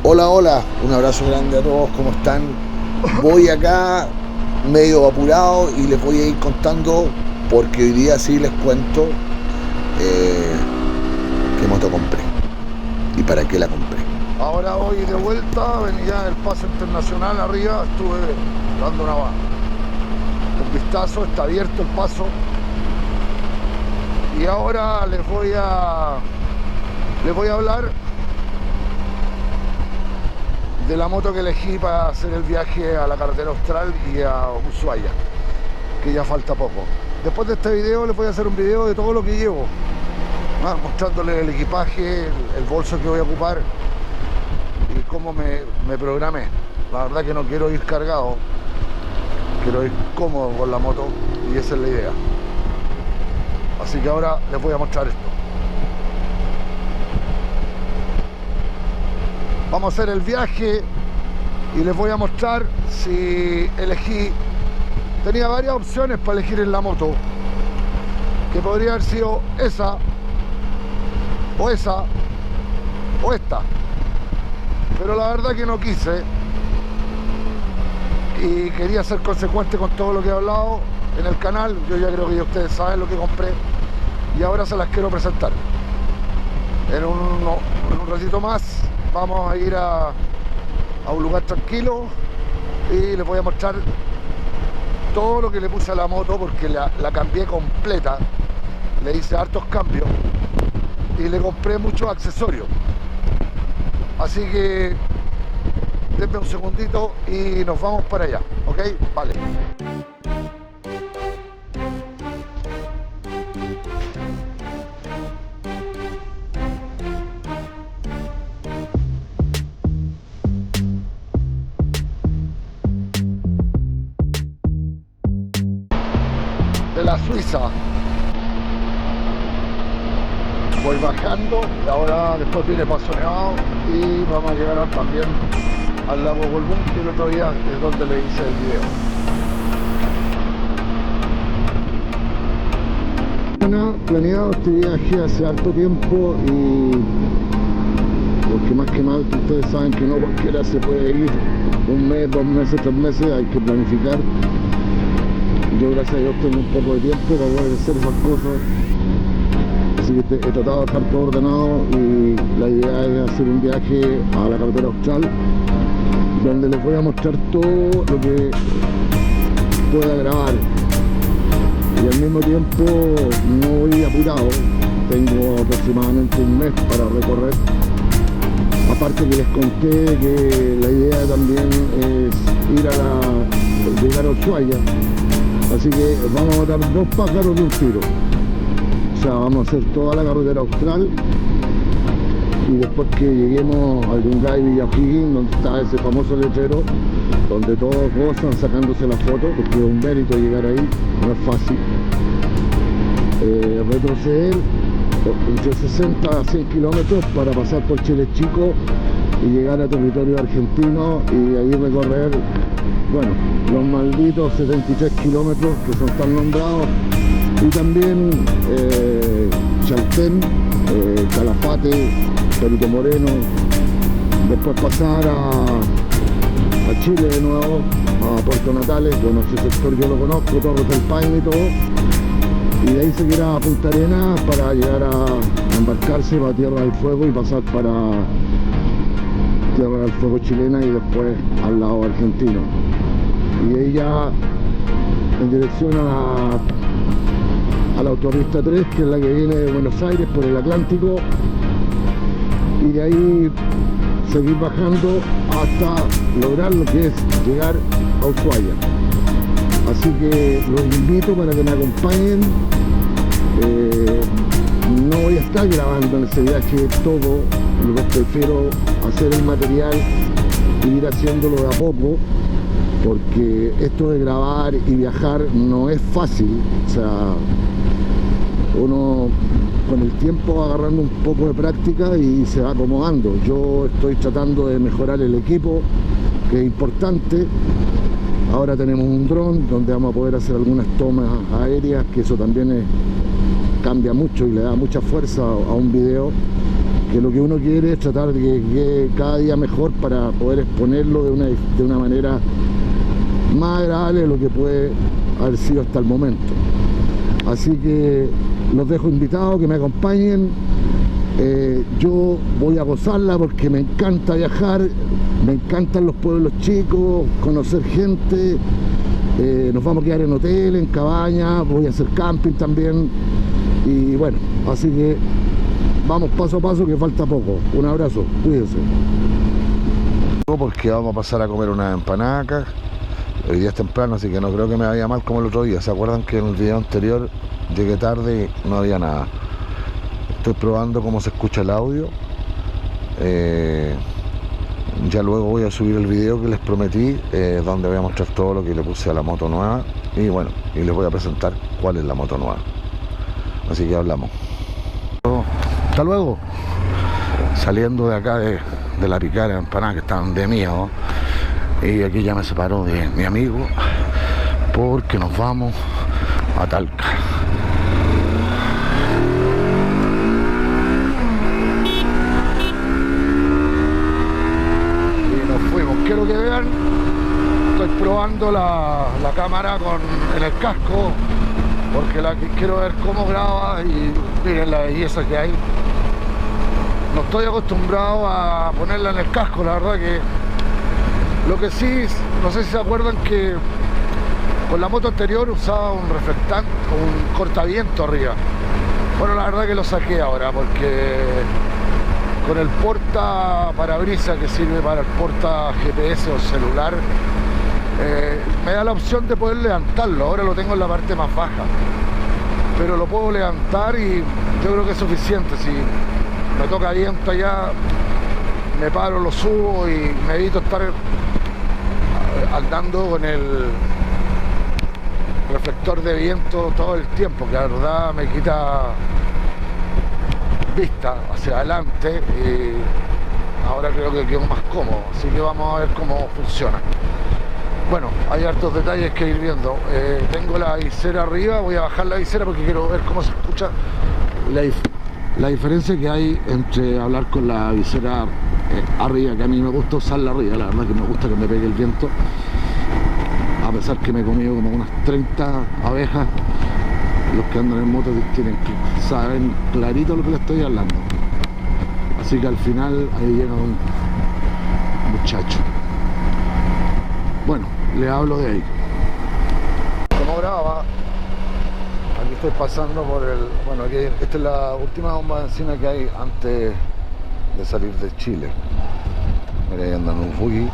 Hola, hola, un abrazo grande a todos, ¿cómo están? Voy acá medio apurado y les voy a ir contando porque hoy día sí les cuento eh, qué moto compré y para qué la compré. Ahora voy de vuelta, venía del paso internacional arriba, estuve dando un vistazo, está abierto el paso. Y ahora les voy a hablar de la moto que elegí para hacer el viaje a la carretera austral y a Ushuaia, que ya falta poco. Después de este video les voy a hacer un video de todo lo que llevo, mostrándoles el equipaje, el bolso que voy a ocupar y cómo me programé. La verdad que no quiero ir cargado, quiero ir cómodo con la moto y esa es la idea. Así que ahora les voy a mostrar esto. Vamos a hacer el viaje y les voy a mostrar si elegí. Tenía varias opciones para elegir en la moto, que podría haber sido esa o esta, pero la verdad que no quise y quería ser consecuente con todo lo que he hablado en el canal. Yo ya creo que ya ustedes saben lo que compré y ahora se las quiero presentar. En un ratito más vamos a ir a un lugar tranquilo y les voy a mostrar todo lo que le puse a la moto, porque la cambié completa, le hice hartos cambios y le compré muchos accesorios. Así que denme un segundito y nos vamos para allá, ¿ok? Vale. De la Suiza voy bajando y ahora después viene Paso Nevado y vamos a llegar también al lago Bolbún, que el otro día es donde le hice el video. Planeado este viaje hace harto tiempo y porque más que mal ustedes saben que no cualquiera se puede ir un mes, 2 meses, 3 meses, hay que planificar. Yo gracias a Dios tengo un poco de tiempo para poder hacer esas cosas, así que he tratado de dejar todo ordenado y la idea es hacer un viaje a la carretera austral donde les voy a mostrar todo lo que pueda grabar y al mismo tiempo no voy apurado, tengo aproximadamente un mes para recorrer. Aparte que les conté que la idea también es llegar a Ushuaia. Así que vamos a matar 2 pájaros de un tiro. O sea, vamos a hacer toda la carretera austral y después que lleguemos al Yungay Villa O'Higgins, donde está ese famoso letrero, donde todos gozan sacándose la foto, porque es un mérito llegar ahí, no es fácil. Retroceder entre 60 a 100 kilómetros para pasar por Chile Chico y llegar a territorio argentino y ahí recorrer, bueno, los malditos 73 kilómetros que son tan nombrados, y también Chaltén, Calafate, Perito Moreno, después pasar a Chile de nuevo, a Puerto Natales. Bueno, ese sector yo lo conozco, Torres del Paine y todo, y de ahí seguir a Punta Arenas para llegar a embarcarse para Tierra del Fuego y pasar para Tierra del Fuego chilena y después al lado argentino. Y ahí ya en dirección a la autopista 3, que es la que viene de Buenos Aires por el Atlántico, y de ahí seguir bajando hasta lograr lo que es llegar a Ushuaia. Así que los invito para que me acompañen. No voy a estar grabando en ese viaje todo, lo prefiero hacer el material e ir haciéndolo de a poco, porque esto de grabar y viajar no es fácil. O sea, uno con el tiempo va agarrando un poco de práctica y se va acomodando. Yo estoy tratando de mejorar el equipo, que es importante. Ahora tenemos un dron donde vamos a poder hacer algunas tomas aéreas, que eso también cambia mucho y le da mucha fuerza a un video, que lo que uno quiere es tratar de que quede cada día mejor para poder exponerlo de una manera más agradable de lo que puede haber sido hasta el momento. Así que los dejo invitados, que me acompañen. Yo voy a gozarla porque me encanta viajar, me encantan los pueblos chicos, conocer gente. Nos vamos a quedar en hotel, en cabañas, voy a hacer camping también. Y bueno, así que vamos paso a paso, que falta poco. Un abrazo, cuídense. Porque vamos a pasar a comer unas empanadas. Hoy día es temprano, así que no creo que me vaya mal como el otro día. ¿Se acuerdan que en el video anterior llegué tarde y no había nada? Estoy probando cómo se escucha el audio. Ya luego voy a subir el video que les prometí, donde voy a mostrar todo lo que le puse a la moto nueva. Y bueno, y les voy a presentar cuál es la moto nueva. Así que hablamos. Hasta luego. Saliendo de acá de la picada de empanadas, que estaban de miedo. Y aquí ya me separó de mi amigo, porque nos vamos a Talca. Y nos fuimos. Quiero que vean, estoy probando la cámara en el casco, porque quiero ver cómo graba y miren la belleza que hay. No estoy acostumbrado a ponerla en el casco, la verdad que... Lo que sí, no sé si se acuerdan que con la moto anterior usaba un reflectante, un cortaviento arriba. Bueno, la verdad que lo saqué ahora porque con el porta parabrisas, que sirve para el porta GPS o celular, me da la opción de poder levantarlo. Ahora lo tengo en la parte más baja, pero lo puedo levantar y yo creo que es suficiente. Si me toca viento allá, me paro, lo subo y me evito estar andando con el reflector de viento todo el tiempo, que la verdad me quita vista hacia adelante, y ahora creo que quedo más cómodo, así que vamos a ver cómo funciona. Bueno, hay hartos detalles que ir viendo. Tengo la visera arriba, voy a bajar la visera porque quiero ver cómo se escucha la diferencia que hay entre hablar con la visera arriba, que a mí me gusta usarla arriba, la verdad que me gusta que me pegue el viento, a pesar que me he comido como unas 30 abejas. Los que andan en moto saben clarito lo que les estoy hablando, así que al final ahí llega un muchacho. Bueno, le hablo de ahí. Como graba, aquí estoy pasando por el... Bueno, aquí, esta es la última bomba de benzina que hay antes de salir de Chile. Mira, ahí andan un buggy.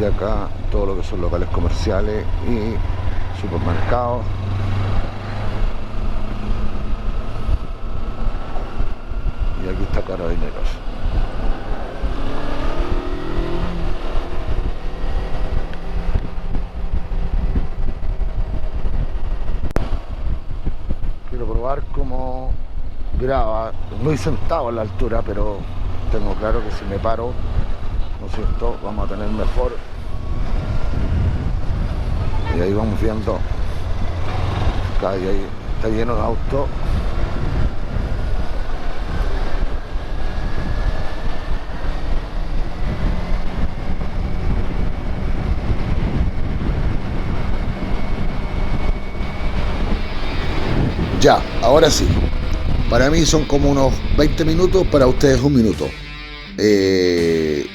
Y acá todo lo que son locales comerciales y supermercados. Y aquí está Carabineros. Quiero probar cómo graba. Muy sentado a la altura, pero tengo claro que si me paro, ¿no es cierto?, vamos a tener mejor. Y ahí vamos viendo. Acá ahí está lleno de autos. Ya, ahora sí. Para mí son como unos 20 minutos, para ustedes 1 minuto.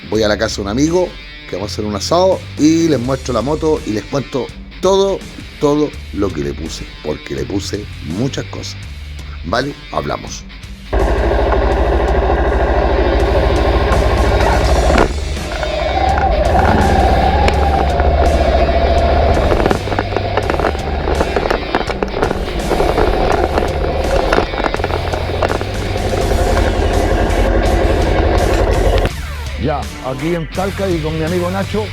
Voy a la casa de un amigo, que vamos a hacer un asado, y les muestro la moto y les cuento todo lo que le puse, porque le puse muchas cosas. ¿Vale? Hablamos. Ya, aquí en Talca y con mi amigo Nacho,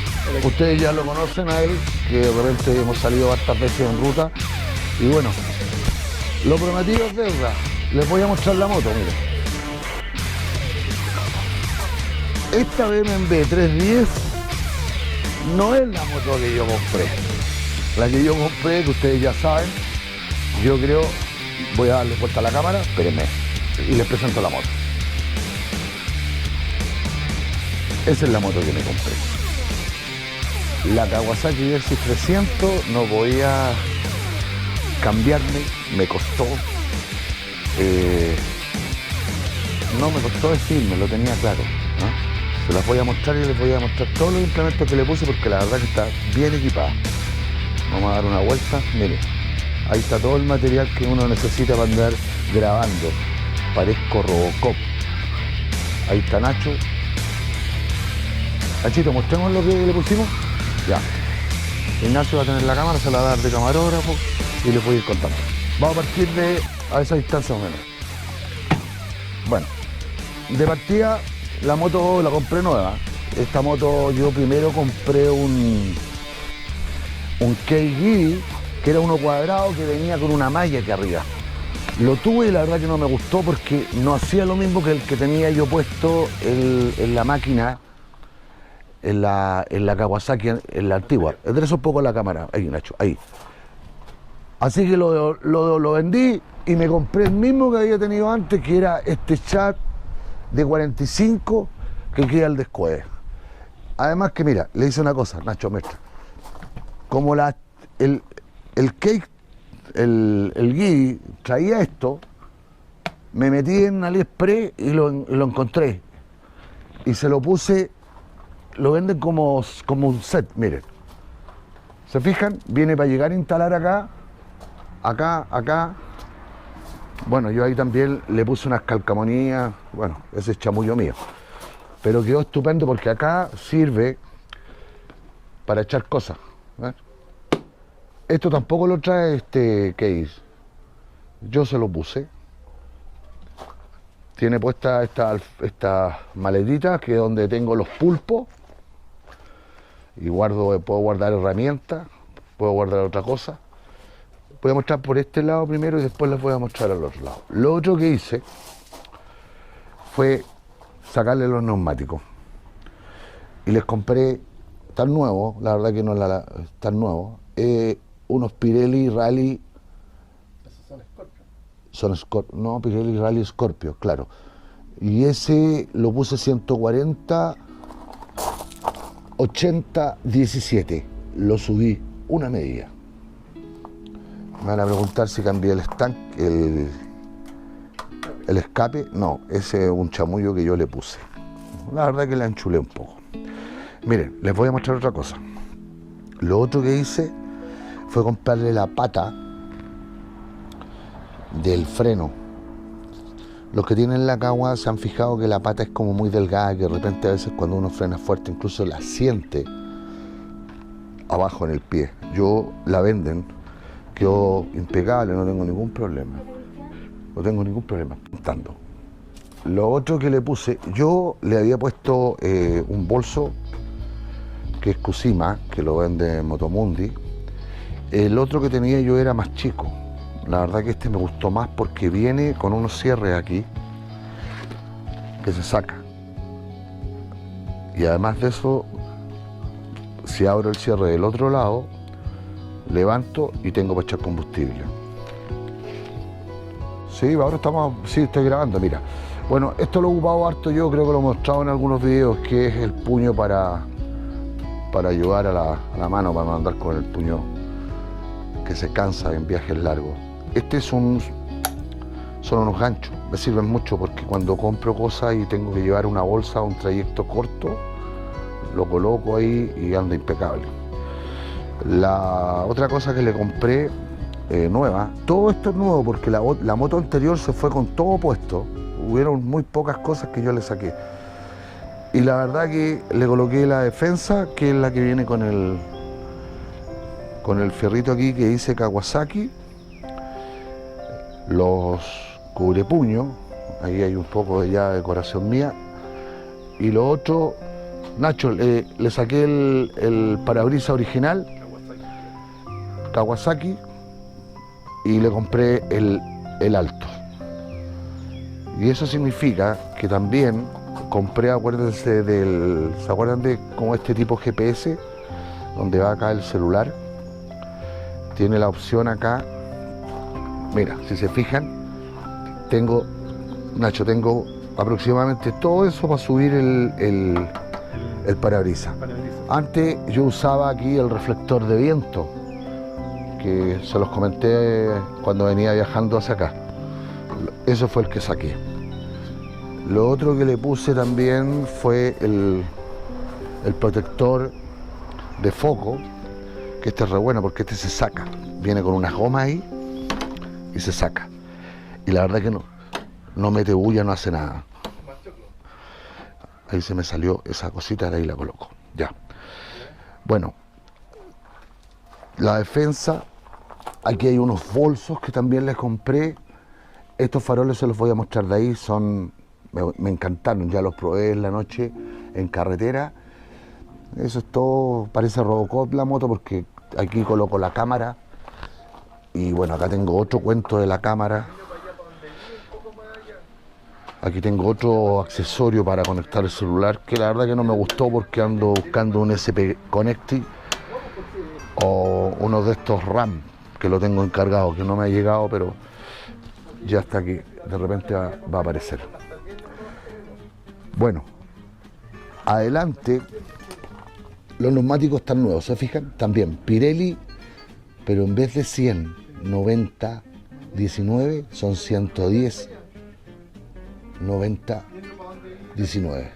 ustedes ya lo conocen a él, que de repente hemos salido hartas veces en ruta. Y bueno, lo prometido es deuda. Les voy a mostrar la moto, miren. Esta BMW 310 no es la moto que yo compré. La que yo compré, que ustedes ya saben, yo creo, voy a darle vuelta a la cámara, espérenme, y les presento la moto. Esa es la moto que me compré. La Kawasaki Versys 300 no podía cambiarme, me costó. No me costó decirme, lo tenía claro, ¿no? Se las voy a mostrar y les voy a mostrar todos los implementos que le puse porque la verdad que está bien equipada. Vamos a dar una vuelta, miren. Ahí está todo el material que uno necesita para andar grabando. Parezco Robocop. Ahí está Nacho. Nachito, mostremos lo que le pusimos. Ya. Ignacio va a tener la cámara, se la va a dar de camarógrafo y le voy a ir contando. Vamos a partir a esa distancia más o menos. Bueno, de partida la moto la compré nueva. Esta moto yo primero compré un K-Giddy, que era uno cuadrado que venía con una malla aquí arriba. Lo tuve y la verdad que no me gustó porque no hacía lo mismo que el que tenía yo puesto en la máquina, en la Kawasaki, en la antigua. Endereza un poco la cámara, ahí Nacho, ahí. Así que lo vendí y me compré el mismo que había tenido antes, que era este Chat de 45 que queda al descueve. Además que mira, le hice una cosa, Nacho, muestra. Como el Giddy traía esto, me metí en AliExpress y lo encontré. Y se lo puse, lo venden como un set, miren. ¿Se fijan? Viene para llegar a instalar acá. Bueno, yo ahí también le puse unas calcamonías, bueno, ese es chamullo mío. Pero quedó estupendo porque acá sirve para echar cosas. ¿Ves? Esto tampoco lo trae este case. Yo se lo puse. Tiene puesta esta maletita que es donde tengo los pulpos. Y puedo guardar herramientas, puedo guardar otra cosa. Voy a mostrar por este lado primero y después les voy a mostrar al otro lado. Lo otro que hice fue sacarle los neumáticos. Y les compré tan nuevos, la verdad que no tan nuevos, unos Pirelli Rally. ¿Esos son Scorpio? No, Pirelli Rally Scorpio, claro. Y ese lo puse 140, 80, 17. Lo subí una medida. Me van a preguntar si cambié el estanque, el escape. No, ese es un chamullo que yo le puse. La verdad que le enchulé un poco. Miren, les voy a mostrar otra cosa. Lo otro que hice fue comprarle la pata del freno. Los que tienen la Kawa se han fijado que la pata es como muy delgada, que de repente a veces cuando uno frena fuerte incluso la siente abajo en el pie. Yo la venden, quedó impecable, no tengo ningún problema. No tengo ningún problema montando. Lo otro que le puse, yo le había puesto un bolso que es Kusima, que lo vende en Motomundi. El otro que tenía yo era más chico. La verdad que este me gustó más porque viene con unos cierres aquí que se saca. Y además de eso, si abro el cierre del otro lado, levanto y tengo para echar combustible. Sí, ahora sí, estoy grabando, mira. Bueno, esto lo he ocupado harto yo, creo que lo he mostrado en algunos videos, que es el puño para ayudar a la mano, para no andar con el puño que se cansa en viajes largos. Son unos ganchos, me sirven mucho porque cuando compro cosas y tengo que llevar una bolsa a un trayecto corto, lo coloco ahí y anda impecable. La otra cosa que le compré nueva, todo esto es nuevo porque la moto anterior se fue con todo puesto, hubieron muy pocas cosas que yo le saqué. Y la verdad que le coloqué la defensa, que es la que viene con el fierrito aquí que dice Kawasaki, los cubrepuños, ahí hay un poco de ya decoración mía, y lo otro, Nacho, le saqué el parabrisas original, Kawasaki, y le compré el alto. Y eso significa que también compré, acuérdense ¿se acuerdan de como este tipo GPS? Donde va acá el celular. Tiene la opción acá. Mira, si se fijan, tengo aproximadamente todo eso para subir el el parabrisas. Antes yo usaba aquí el reflector de viento, que se los comenté cuando venía viajando hacia acá. Eso fue el que saqué. Lo otro que le puse también fue el protector de foco, que este es re bueno porque este se saca. Viene con unas gomas ahí y se saca. Y la verdad que no mete bulla, no hace nada. Ahí se me salió esa cosita, de ahí la coloco. Ya. Bueno, la defensa, aquí hay unos bolsos que también les compré. Estos faroles se los voy a mostrar de ahí, me encantaron, ya los probé en la noche en carretera. Eso es todo, parece Robocop la moto porque aquí coloco la cámara. Y bueno, acá tengo otro cuento de la cámara. Aquí tengo otro accesorio para conectar el celular, que la verdad que no me gustó porque ando buscando un SP Connecti o uno de estos RAM, que lo tengo encargado, que no me ha llegado, pero ya está aquí, de repente va a aparecer. Bueno, adelante, los neumáticos están nuevos, ¿se fijan? También Pirelli, pero en vez de 100, 90, 19, son 110, 90, 19.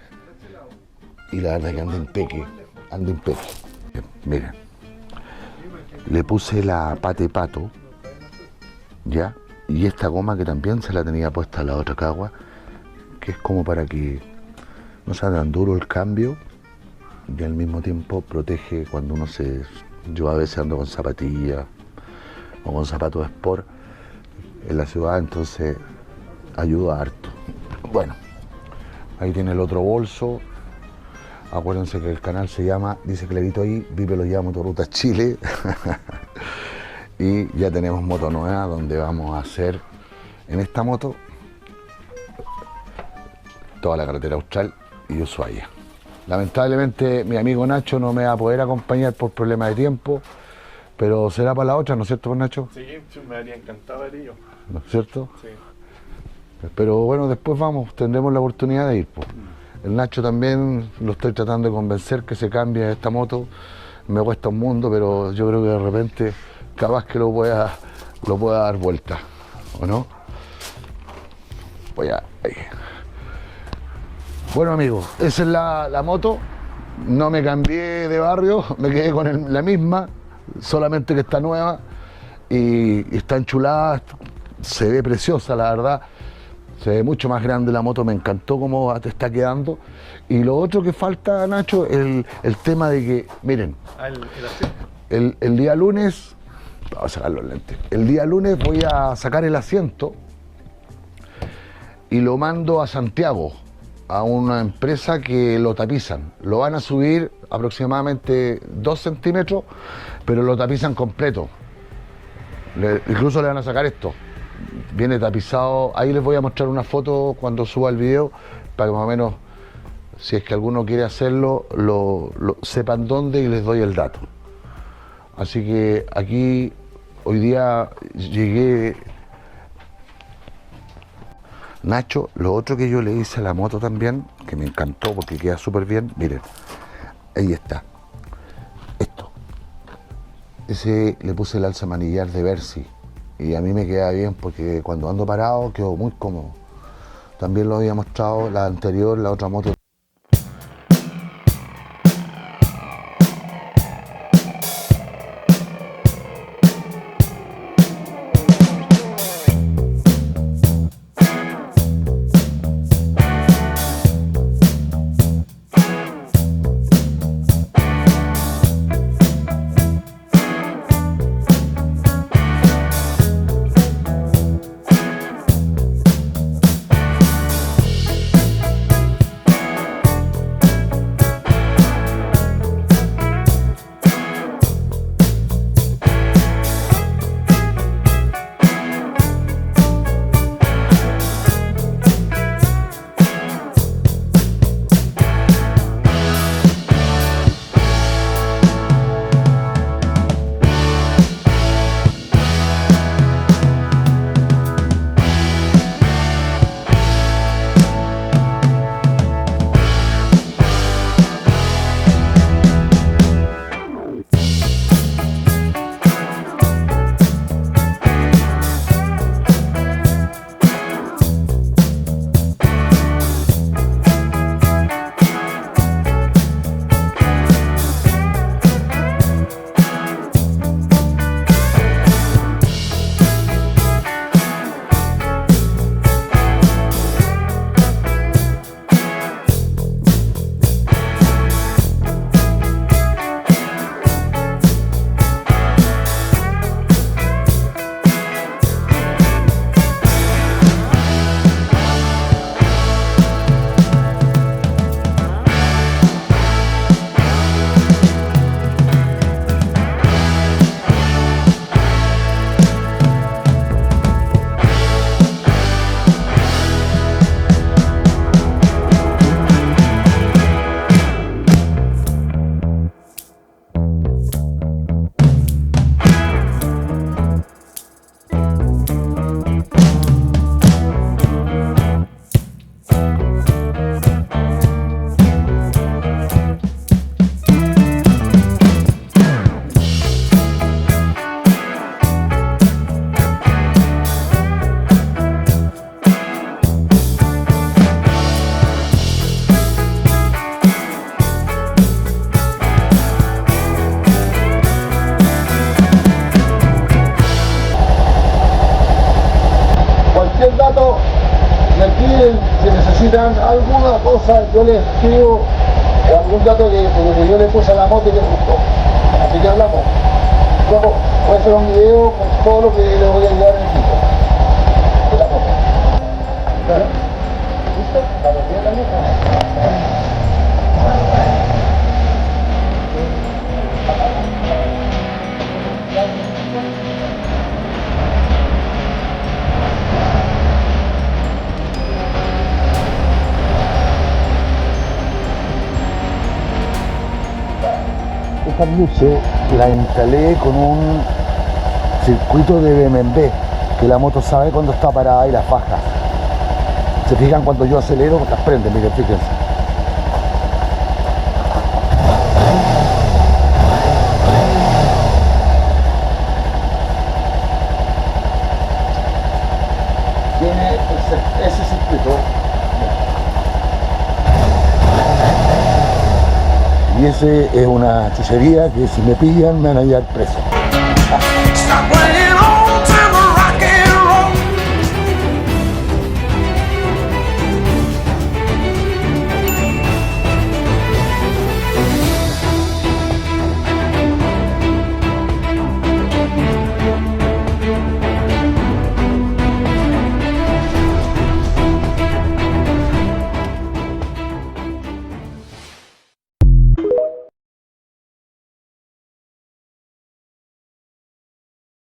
Y la verdad que anda impeque. Miren, le puse la pate pato, ¿ya? Y esta goma que también se la tenía puesta a la otra cagua, que es como para que no sea tan duro el cambio y al mismo tiempo protege cuando uno yo a veces ando con zapatillas o con zapatos de sport en la ciudad, entonces ayuda harto. Bueno, ahí tiene el otro bolso. Acuérdense que el canal se llama, dice clarito ahí, Vive Lo Llama Motorrutas Chile. Y ya tenemos moto nueva donde vamos a hacer en esta moto toda la carretera Austral y Ushuaia. Lamentablemente mi amigo Nacho no me va a poder acompañar por problemas de tiempo, pero será para la otra, ¿no es cierto, Nacho? Sí, me habría encantado ir yo. ¿No es cierto? Sí. Pero bueno, después tendremos la oportunidad de ir. El Nacho también lo estoy tratando de convencer que se cambie esta moto. Me cuesta un mundo, pero yo creo que de repente capaz que lo pueda dar vuelta, ¿o no? Ahí. Bueno amigos, esa es la moto. No me cambié de barrio, me quedé con la misma, solamente que está nueva y está enchulada, se ve preciosa la verdad. Se ve mucho más grande la moto, me encantó cómo te está quedando. Y lo otro que falta, Nacho, el tema de que, miren, el día lunes, vamos a sacar los lentes, el día lunes voy a sacar el asiento y lo mando a Santiago, a una empresa que lo tapizan. Lo van a subir aproximadamente 2 centímetros, pero lo tapizan completo. Incluso le van a sacar esto. Viene tapizado, ahí les voy a mostrar una foto cuando suba el video para que más o menos, si es que alguno quiere hacerlo, lo sepan dónde y les doy el dato. Así que aquí hoy día llegué. Nacho, lo otro que yo le hice a la moto también, que me encantó porque queda súper bien, miren, ahí está, esto. Ese le puse el alza manillar de Bercy. Y a mí me queda bien porque cuando ando parado quedo muy cómodo. También lo había mostrado la anterior, la otra moto. cosa, yo le escribo algún dato que yo le puse a la moto y le gustó. Así que hablamos. Luego voy a hacer un video con todo lo que le voy a ayudar en el equipo. De la moto. ¿Claro? ¿Listo? ¿Estamos bien la vieja? Estas luces las instalé con un circuito de BMW, que la moto sabe cuando está parada y las baja. Se fijan cuando yo acelero, las prende, miren, fíjense. Tiene ese circuito. Y ese es una chuchería que si me pillan me van a llevar preso.